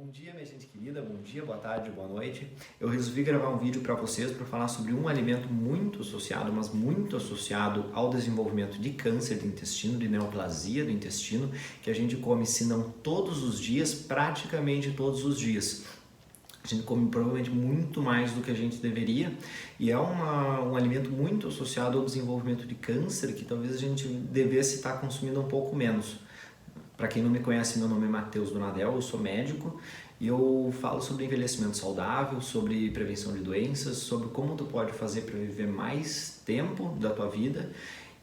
Bom dia, minha gente querida, bom dia, boa tarde, boa noite. Eu resolvi gravar um vídeo para vocês para falar sobre um alimento muito associado, mas muito associado ao desenvolvimento de câncer do intestino, de neoplasia do intestino, que a gente come, se não todos os dias, praticamente todos os dias. A gente come provavelmente muito mais do que a gente deveria e é um alimento muito associado ao desenvolvimento de câncer que talvez a gente devesse estar consumindo um pouco menos. Para quem não me conhece, meu nome é Matheus Donadel, eu sou médico e eu falo sobre envelhecimento saudável, sobre prevenção de doenças, sobre como tu pode fazer para viver mais tempo da tua vida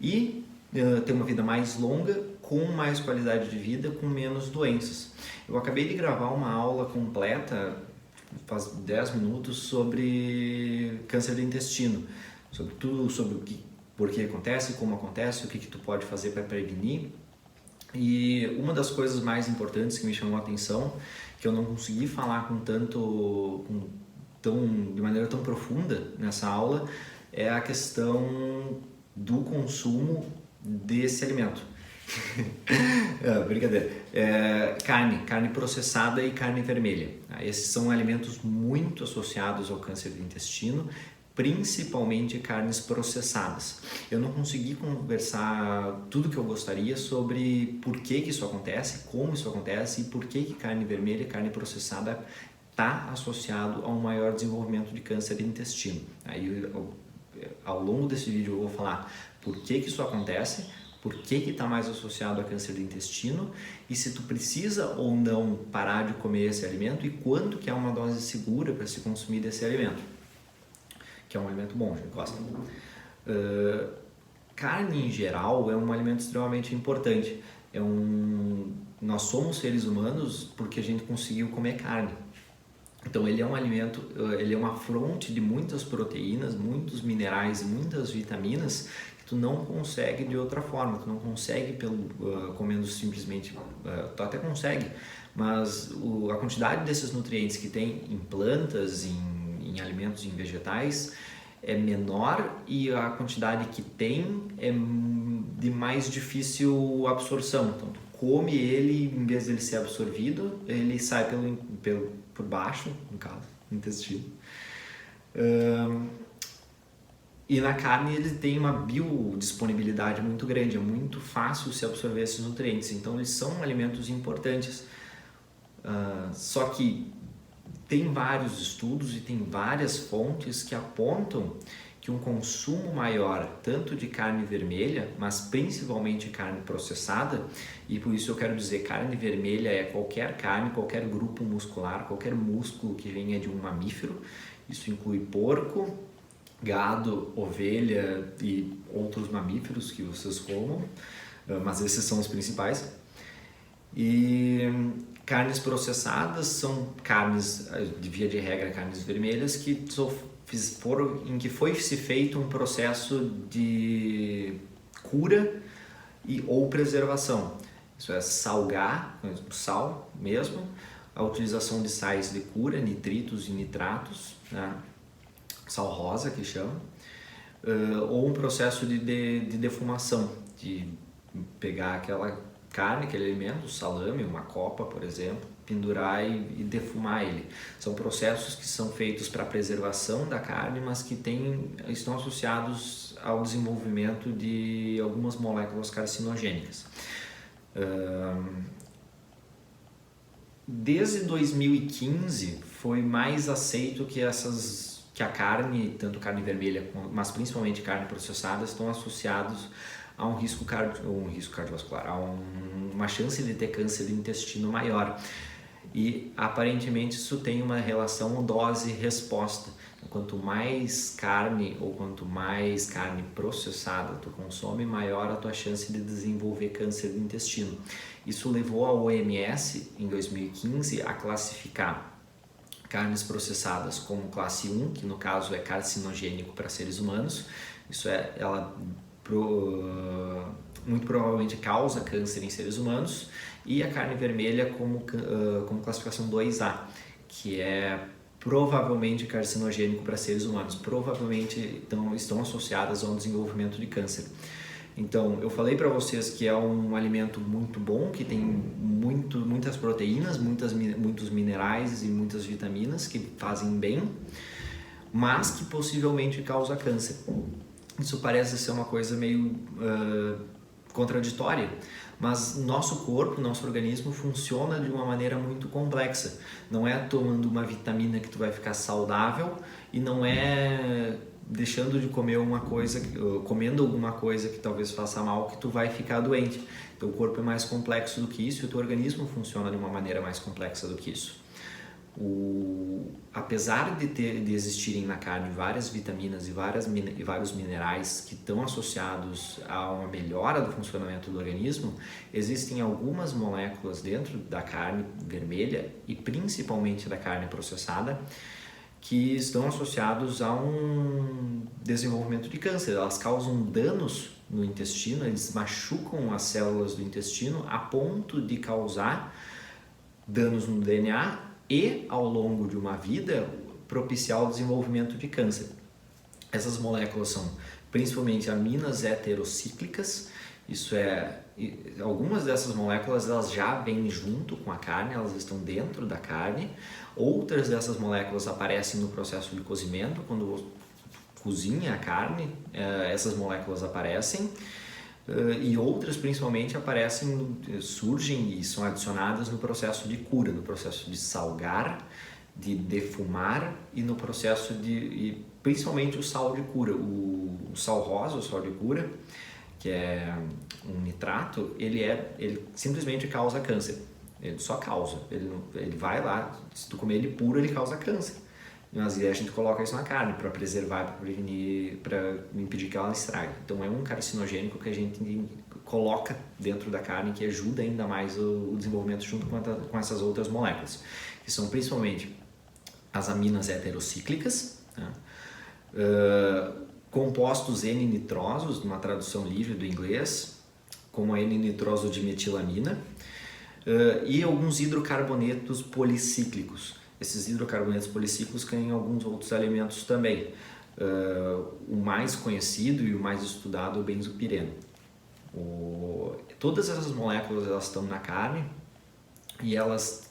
e ter uma vida mais longa, com mais qualidade de vida, com menos doenças. Eu acabei de gravar uma aula completa, faz 10 minutos, sobre câncer do intestino, sobre tudo, sobre por que acontece, como acontece, o que tu pode fazer para prevenir. E uma das coisas mais importantes que me chamou a atenção, que eu não consegui falar de maneira tão profunda nessa aula, é a questão do consumo desse alimento. Brincadeira. Carne processada e carne vermelha. Esses são alimentos muito associados ao câncer do intestino, principalmente carnes processadas. Eu não consegui conversar tudo que eu gostaria sobre por que isso acontece, como isso acontece e por que carne vermelha e carne processada está associado a um maior desenvolvimento de câncer de intestino. Aí, ao longo desse vídeo eu vou falar por que isso acontece, por que está mais associado a câncer do intestino e se tu precisa ou não parar de comer esse alimento e quanto que é uma dose segura para se consumir desse alimento, que é um alimento bom, a gente gosta. Carne em geral é um alimento extremamente importante. Nós somos seres humanos porque a gente conseguiu comer carne. Então ele é um alimento, ele é uma fonte de muitas proteínas, muitos minerais, muitas vitaminas que tu não consegue de outra forma, tu não consegue comendo simplesmente, tu até consegue, mas a quantidade desses nutrientes que tem em plantas, em alimentos e em vegetais é menor e a quantidade que tem é de mais difícil absorção. Então tu come ele, em vez de ele ser absorvido, ele sai por baixo, no caso, no intestino. E na carne ele tem uma biodisponibilidade muito grande, é muito fácil se absorver esses nutrientes, então eles são alimentos importantes. Só que tem vários estudos e tem várias fontes que apontam que um consumo maior tanto de carne vermelha, mas principalmente carne processada, e por isso eu quero dizer carne vermelha é qualquer carne, qualquer grupo muscular, qualquer músculo que venha de um mamífero, isso inclui porco, gado, ovelha e outros mamíferos que vocês comam, mas esses são os principais. E carnes processadas são carnes, de via de regra, carnes vermelhas em que foi se feito um processo de cura ou preservação. Isso é salgar, sal mesmo, a utilização de sais de cura, nitritos e nitratos, né? Sal rosa que chama, ou um processo de defumação, de pegar aquela carne, aquele alimento, o salame, uma copa, por exemplo, pendurar e defumar ele. São processos que são feitos para a preservação da carne, mas que estão associados ao desenvolvimento de algumas moléculas carcinogênicas. Desde 2015 foi mais aceito que a carne, tanto carne vermelha, mas principalmente carne processada, estão associados a um risco cardiovascular, a uma chance de ter câncer do intestino maior. E aparentemente isso tem uma relação dose-resposta. Quanto mais carne ou quanto mais carne processada tu consome, maior a tua chance de desenvolver câncer do intestino. Isso levou a OMS, em 2015, a classificar carnes processadas como classe 1, que no caso é carcinogênico para seres humanos. Isso ela muito provavelmente causa câncer em seres humanos, e a carne vermelha como classificação 2A, que é provavelmente carcinogênico para seres humanos, provavelmente estão associadas ao desenvolvimento de câncer. Então, eu falei para vocês que é um alimento muito bom, que tem muitas proteínas, muitos minerais e muitas vitaminas que fazem bem, mas que possivelmente causa câncer. Isso parece ser uma coisa meio contraditória, mas nosso corpo, nosso organismo funciona de uma maneira muito complexa. Não é tomando uma vitamina que tu vai ficar saudável e não é deixando de comer uma coisa, comendo alguma coisa que talvez faça mal, que tu vai ficar doente. Teu corpo é mais complexo do que isso e o teu organismo funciona de uma maneira mais complexa do que isso. Apesar de existirem na carne várias vitaminas e vários minerais que estão associados a uma melhora do funcionamento do organismo, existem algumas moléculas dentro da carne vermelha e principalmente da carne processada que estão associados a um desenvolvimento de câncer. Elas causam danos no intestino, eles machucam as células do intestino a ponto de causar danos no DNA e, ao longo de uma vida, propiciar o desenvolvimento de câncer. Essas moléculas são principalmente aminas heterocíclicas, isso é, algumas dessas moléculas elas já vêm junto com a carne, elas estão dentro da carne. Outras dessas moléculas aparecem no processo de cozimento, quando cozinha a carne, essas moléculas aparecem. E outras principalmente surgem e são adicionadas no processo de cura, no processo de salgar, de defumar e no processo e principalmente o sal de cura, o sal rosa, o sal de cura, que é um nitrato, ele simplesmente causa câncer. Ele só causa, ele vai lá, se tu comer ele puro, ele causa câncer. Mas a gente coloca isso na carne para preservar, para prevenir, para impedir que ela estrague. Então é um carcinogênico que a gente coloca dentro da carne que ajuda ainda mais o desenvolvimento junto com essas outras moléculas, que são principalmente as aminas heterocíclicas, né? Compostos N-nitrosos, numa tradução livre do inglês, como a N-nitroso de metilamina, e alguns hidrocarbonetos policíclicos. Esses hidrocarbonetos policíclicos têm alguns outros alimentos também. O mais conhecido e o mais estudado é o benzopireno. Todas essas moléculas elas estão na carne e elas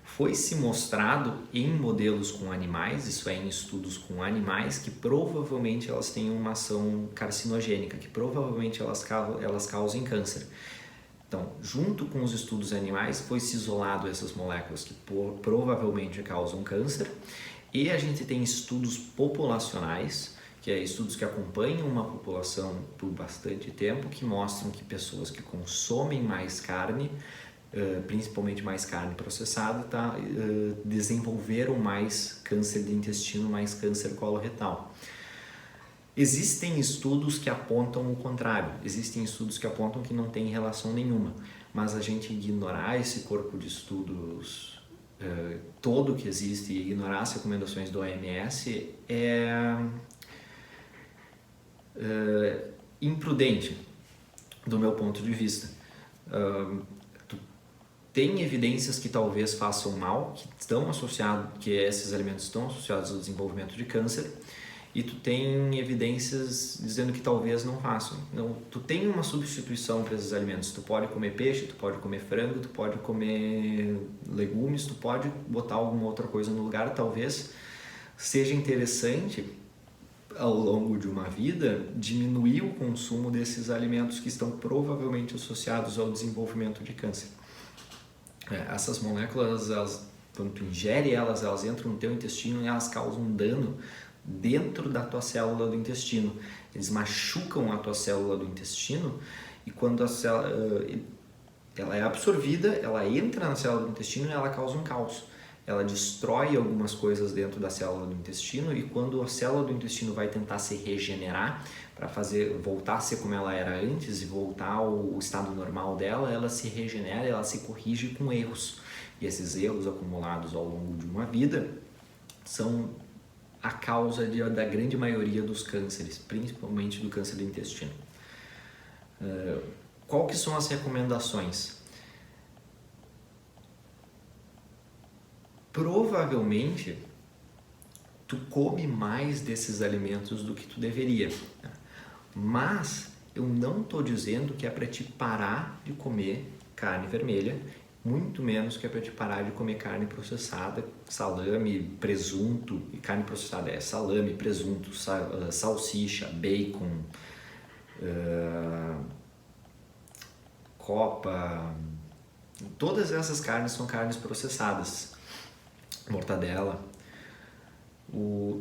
foi-se mostrado em modelos com animais, isso é, em estudos com animais, que provavelmente elas têm uma ação carcinogênica, que provavelmente elas causem câncer. Então, junto com os estudos animais, foi-se isolado essas moléculas que provavelmente causam câncer, e a gente tem estudos populacionais, que é estudos que acompanham uma população por bastante tempo, que mostram que pessoas que consomem mais carne, principalmente mais carne processada, desenvolveram mais câncer de intestino, mais câncer coloretal. Existem estudos que apontam o contrário, existem estudos que apontam que não tem relação nenhuma, mas a gente ignorar esse corpo de estudos todo que existe e ignorar as recomendações do OMS é imprudente, do meu ponto de vista. Tem evidências que talvez façam mal, que esses alimentos estão associados ao desenvolvimento de câncer, e tu tem evidências dizendo que talvez não façam. Não, tu tem uma substituição para esses alimentos. Tu pode comer peixe, tu pode comer frango, tu pode comer legumes, tu pode botar alguma outra coisa no lugar. Talvez seja interessante, ao longo de uma vida, diminuir o consumo desses alimentos que estão provavelmente associados ao desenvolvimento de câncer. Essas moléculas, quando tu ingere elas entram no teu intestino e elas causam dano dentro da tua célula do intestino. Eles machucam a tua célula do intestino e quando a célula ela é absorvida, ela entra na célula do intestino e ela causa um caos. Ela destrói algumas coisas dentro da célula do intestino e quando a célula do intestino vai tentar se regenerar para voltar a ser como ela era antes e voltar ao estado normal dela, ela se regenera, ela se corrige com erros. E esses erros acumulados ao longo de uma vida são a causa da grande maioria dos cânceres, principalmente do câncer do intestino. Qual que são as recomendações? Provavelmente, tu come mais desses alimentos do que tu deveria. Mas eu não estou dizendo que é para te parar de comer carne vermelha, muito menos que é para te parar de comer carne processada, salame, presunto. E carne processada é salame, presunto, salsicha, bacon, copa. Todas essas carnes são carnes processadas, mortadela.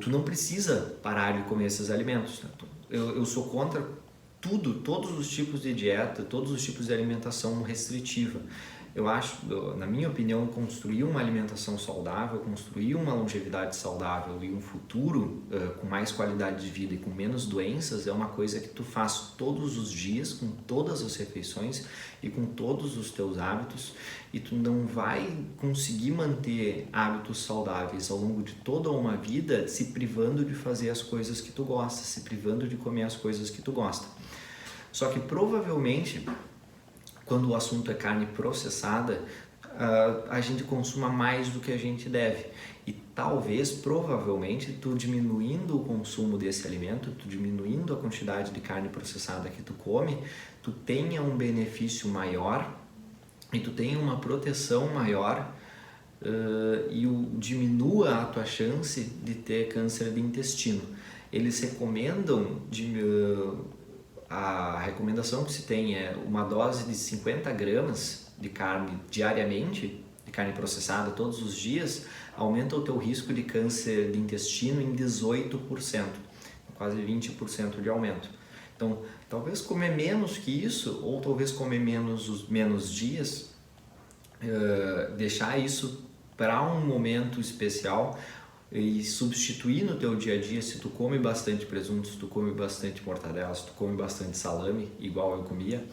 Tu não precisa parar de comer esses alimentos. Eu sou contra todos os tipos de dieta, todos os tipos de alimentação restritiva. Eu acho, na minha opinião, construir uma alimentação saudável, construir uma longevidade saudável e um futuro com mais qualidade de vida e com menos doenças é uma coisa que tu faz todos os dias, com todas as refeições e com todos os teus hábitos, e tu não vai conseguir manter hábitos saudáveis ao longo de toda uma vida se privando de fazer as coisas que tu gosta, se privando de comer as coisas que tu gosta. Só que provavelmente, quando o assunto é carne processada, a gente consuma mais do que a gente deve. E talvez, provavelmente, tu diminuindo o consumo desse alimento, tu diminuindo a quantidade de carne processada que tu come, tu tenha um benefício maior e tu tenha uma proteção maior e diminua a tua chance de ter câncer de intestino. Eles recomendam a recomendação que se tem é uma dose de 50 gramas de carne diariamente, de carne processada todos os dias, aumenta o teu risco de câncer de intestino em 18%, quase 20% de aumento. Então, talvez comer menos que isso, ou talvez comer menos dias, deixar isso para um momento especial, e substituir no teu dia a dia. Se tu come bastante presunto, se tu come bastante mortadela, se tu come bastante salame, igual eu comia,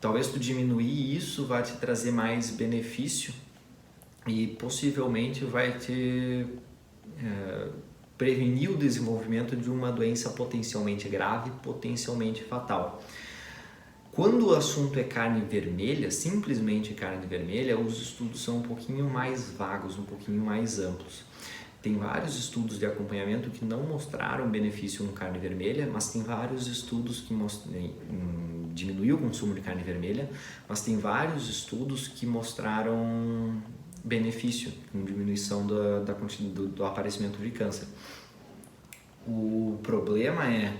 talvez tu diminuir isso vai te trazer mais benefício e possivelmente vai te prevenir o desenvolvimento de uma doença potencialmente grave, potencialmente fatal. Quando o assunto é carne vermelha, simplesmente carne vermelha, os estudos são um pouquinho mais vagos, um pouquinho mais amplos. Tem vários estudos de acompanhamento que não mostraram benefício em carne vermelha, mas tem vários estudos que diminuiu o consumo de carne vermelha, mas tem vários estudos que mostraram benefício com diminuição do aparecimento de câncer. O problema é,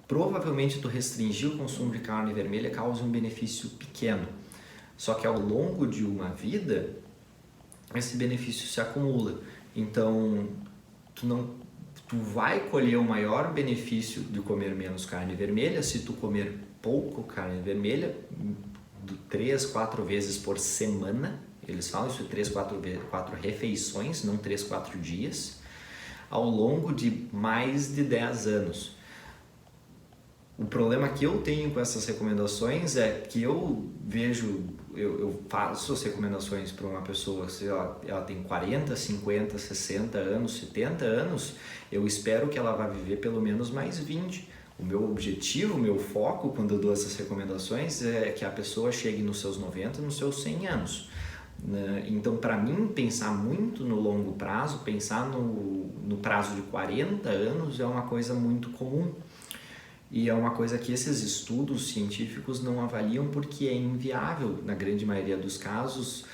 provavelmente tu restringir o consumo de carne vermelha causa um benefício pequeno, só que ao longo de uma vida esse benefício se acumula. Então, tu vai colher o maior benefício de comer menos carne vermelha se tu comer pouco carne vermelha, 3, 4 vezes por semana. Eles falam isso, 3, 4 refeições, não 3, 4 dias, ao longo de mais de 10 anos. O problema que eu tenho com essas recomendações é que eu faço as recomendações para uma pessoa, se ela tem 40, 50, 60 anos, 70 anos, eu espero que ela vá viver pelo menos mais 20. O meu objetivo, o meu foco quando eu dou essas recomendações é que a pessoa chegue nos seus 90, nos seus 100 anos. Então, para mim, pensar muito no longo prazo, pensar no prazo de 40 anos é uma coisa muito comum. E é uma coisa que esses estudos científicos não avaliam porque é inviável, na grande maioria dos casos,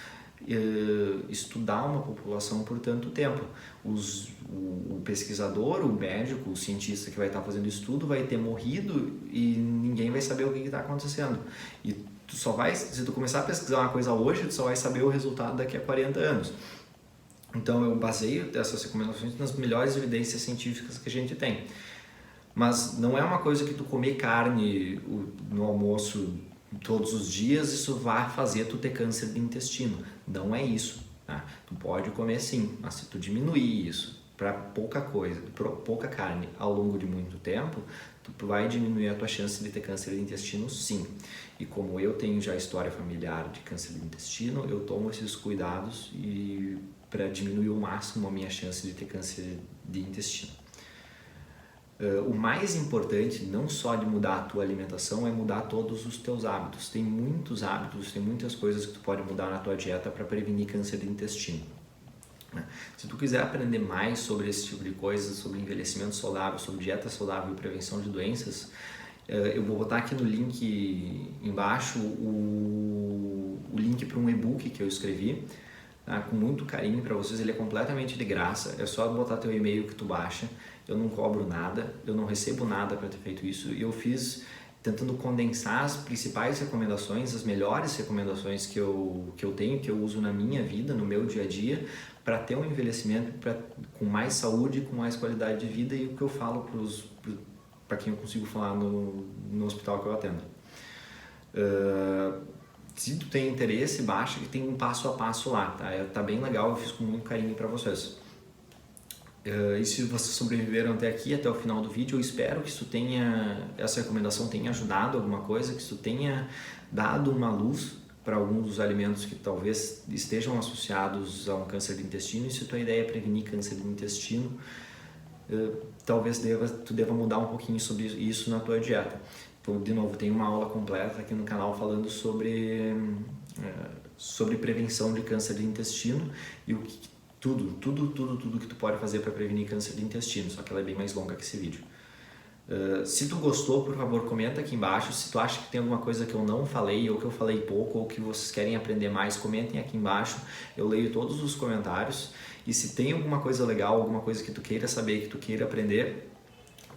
estudar uma população por tanto tempo. O pesquisador, o médico, o cientista que vai estar fazendo estudo vai ter morrido e ninguém vai saber o que está acontecendo. E se tu começar a pesquisar uma coisa hoje, tu só vai saber o resultado daqui a 40 anos. Então eu baseio essas recomendações nas melhores evidências científicas que a gente tem. Mas não é uma coisa que tu comer carne no almoço todos os dias, isso vai fazer tu ter câncer de intestino. Não é isso, tá? Tu pode comer sim, mas se tu diminuir isso para pouca carne ao longo de muito tempo, tu vai diminuir a tua chance de ter câncer de intestino sim. E como eu tenho já história familiar de câncer de intestino, eu tomo esses cuidados para diminuir ao máximo a minha chance de ter câncer de intestino. O mais importante, não só de mudar a tua alimentação, é mudar todos os teus hábitos. Tem muitos hábitos, tem muitas coisas que tu pode mudar na tua dieta para prevenir câncer de intestino. né? Se tu quiser aprender mais sobre esse tipo de coisa, sobre envelhecimento saudável, sobre dieta saudável e prevenção de doenças, eu vou botar aqui no link embaixo o link para um e-book que eu escrevi, tá? Com muito carinho para vocês. Ele é completamente de graça, é só botar teu e-mail que tu baixa. Eu não cobro nada, eu não recebo nada para ter feito isso, e eu fiz tentando condensar as principais recomendações, as melhores recomendações que eu tenho, que eu uso na minha vida, no meu dia a dia, para ter um envelhecimento com mais saúde, com mais qualidade de vida, e o que eu falo para quem eu consigo falar no hospital que eu atendo. Se tu tem interesse, baixa, que tem um passo a passo lá, tá? Tá bem legal, eu fiz com muito carinho para vocês. E se vocês sobreviveram até aqui, até o final do vídeo, eu espero que essa recomendação tenha ajudado alguma coisa, que isso tenha dado uma luz para alguns dos alimentos que talvez estejam associados a um câncer do intestino. E se a tua ideia é prevenir câncer do intestino, talvez tu deva mudar um pouquinho sobre isso na tua dieta. Então, de novo, tem uma aula completa aqui no canal falando sobre prevenção de câncer de intestino e tudo que tu pode fazer para prevenir câncer de intestino, só que ela é bem mais longa que esse vídeo. Se tu gostou, por favor, comenta aqui embaixo. Se tu acha que tem alguma coisa que eu não falei, ou que eu falei pouco, ou que vocês querem aprender mais, comentem aqui embaixo. Eu leio todos os comentários. E se tem alguma coisa legal, alguma coisa que tu queira saber, que tu queira aprender,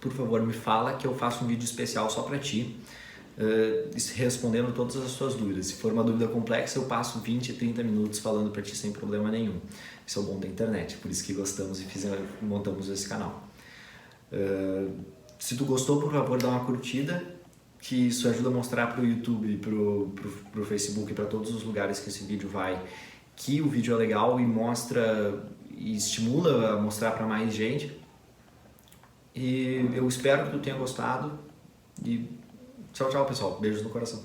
por favor, me fala que eu faço um vídeo especial só para ti, respondendo todas as suas dúvidas. Se for uma dúvida complexa, eu passo 20, 30 minutos falando para ti sem problema nenhum. Isso é o bom da internet, por isso que gostamos e montamos esse canal. Se tu gostou, por favor, dá uma curtida, que isso ajuda a mostrar para o YouTube, para o Facebook e para todos os lugares que esse vídeo vai, que o vídeo é legal e mostra e estimula a mostrar para mais gente. E eu espero que tu tenha gostado e tchau, tchau, pessoal. Beijos no coração.